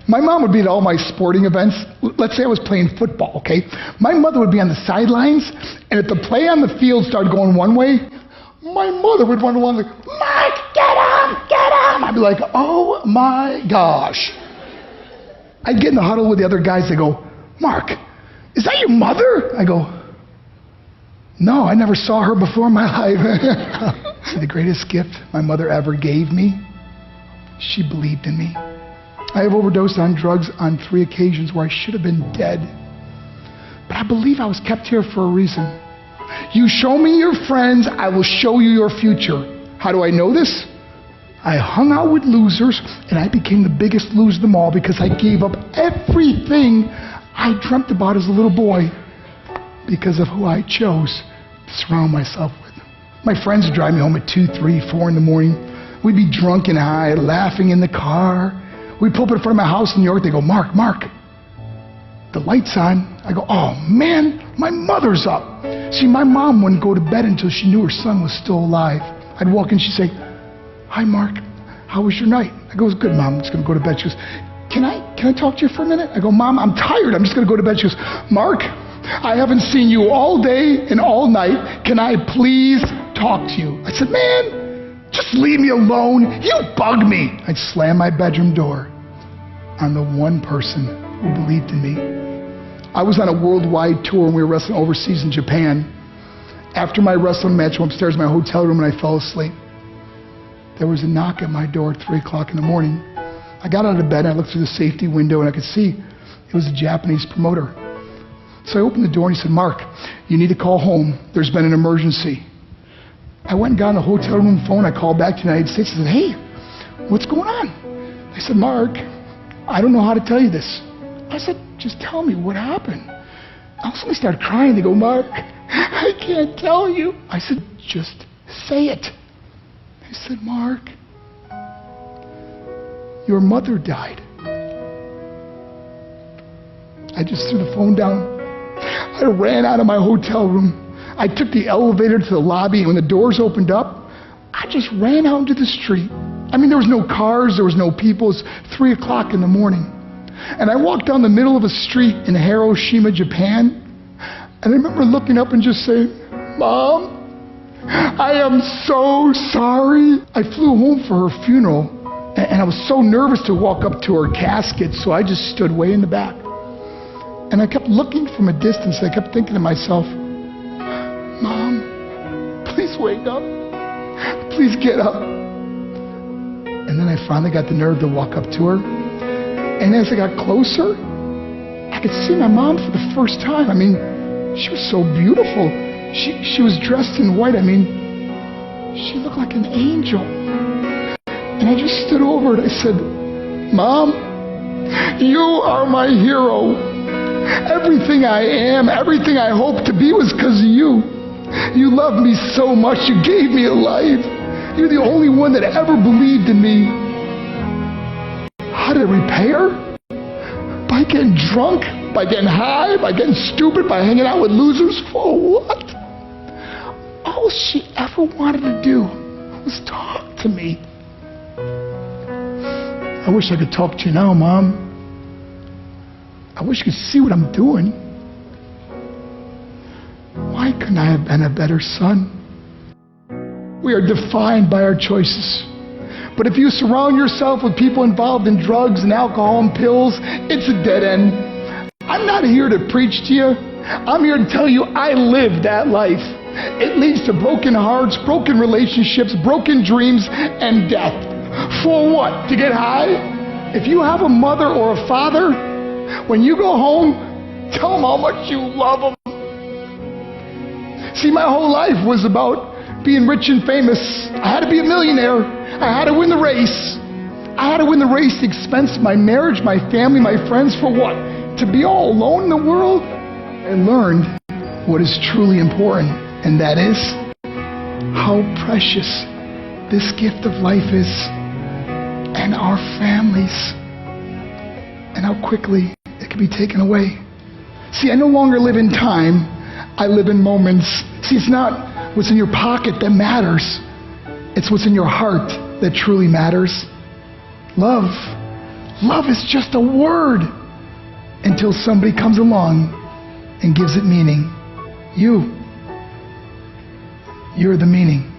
My mom would be at all my sporting events. Let's say I was playing football, okay? My mother would be on the sidelines, and if the play on the field started going one way, my mother would run along like, Mark, get him, get him! I'd be like, oh my gosh. I'd get in the huddle with the other guys. They go, Mark, is that your mother? I go, no, I never saw her before in my life. See, the greatest gift my mother ever gave me, she believed in me. I have overdosed on drugs on 3 occasions where I should have been dead. But I believe I was kept here for a reason. You show me your friends, I will show you your future. How do I know this? I hung out with losers, and I became the biggest loser of them all because I gave up everything I dreamt about as a little boy because of who I chose to surround myself with. My friends would drive me home at 2, 3, 4 in the morning. We'd be drunk and high, laughing in the car. We'd pull up in front of my house in New York. They go, Mark, the light's on. I go, oh man, my mother's up. See, my mom wouldn't go to bed until she knew her son was still alive. I'd walk in, she'd say, hi Mark, how was your night? I go, it was good, Mom, I'm just gonna go to bed. She goes, can I talk to you for a minute? I go, Mom, I'm tired, I'm just gonna go to bed. She goes, Mark, I haven't seen you all day and all night. Can I please talk to you? I said, man, just leave me alone. You bug me. I'd slam my bedroom door on the one person who believed in me. I was on a worldwide tour and we were wrestling overseas in Japan. After my wrestling match, I went upstairs in my hotel room and I fell asleep. There was a knock at my door at 3 o'clock in the morning. I got out of bed and I looked through the safety window and I could see it was a Japanese promoter. So I opened the door and he said, Mark, you need to call home. There's been an emergency. I went and got on the hotel room phone. I called back to the United States and said, hey, what's going on? They said, Mark, I don't know how to tell you this. I said, just tell me what happened. All of a sudden I started crying. They go, Mark, I can't tell you. I said, just say it. They said, Mark, your mother died. I just threw the phone down. I ran out of my hotel room. I took the elevator to the lobby, and when the doors opened up, I just ran out into the street. I mean, there was no cars, there was no people. It was 3 o'clock in the morning. And I walked down the middle of a street in Hiroshima, Japan, and I remember looking up and just saying, Mom, I am so sorry. I flew home for her funeral, and I was so nervous to walk up to her casket, so I just stood way in the back. And I kept looking from a distance. I kept thinking to myself, Mom, please wake up. Please get up. And then I finally got the nerve to walk up to her. And as I got closer, I could see my mom for the first time. I mean, she was so beautiful. She was dressed in white. I mean, she looked like an angel. And I just stood over and I said, Mom, you are my hero. Everything I am, everything I hope to be was because of you. You loved me so much. You gave me a life. You're the only one that ever believed in me. How did I repay her? By getting drunk, by getting high, by getting stupid, by hanging out with losers? For what? All she ever wanted to do was talk to me. I wish I could talk to you now, Mom. I wish you could see what I'm doing. Why couldn't I have been a better son? We are defined by our choices. But if you surround yourself with people involved in drugs and alcohol and pills, it's a dead end. I'm not here to preach to you. I'm here to tell you I lived that life. It leads to broken hearts, broken relationships, broken dreams, and death. For what? To get high? If you have a mother or a father, when you go home, tell them how much you love them. See, my whole life was about being rich and famous. I had to be a millionaire. I had to win the race. I had to win the race at the expense of my marriage, my family, my friends. For what? To be all alone in the world? I learned what is truly important, and that is how precious this gift of life is, and our families, and how quickly it can be taken away. See, I no longer live in time. I live in moments. See, it's not what's in your pocket that matters. It's what's in your heart that truly matters. Love Love is just a word until somebody comes along and gives it meaning. You're the meaning.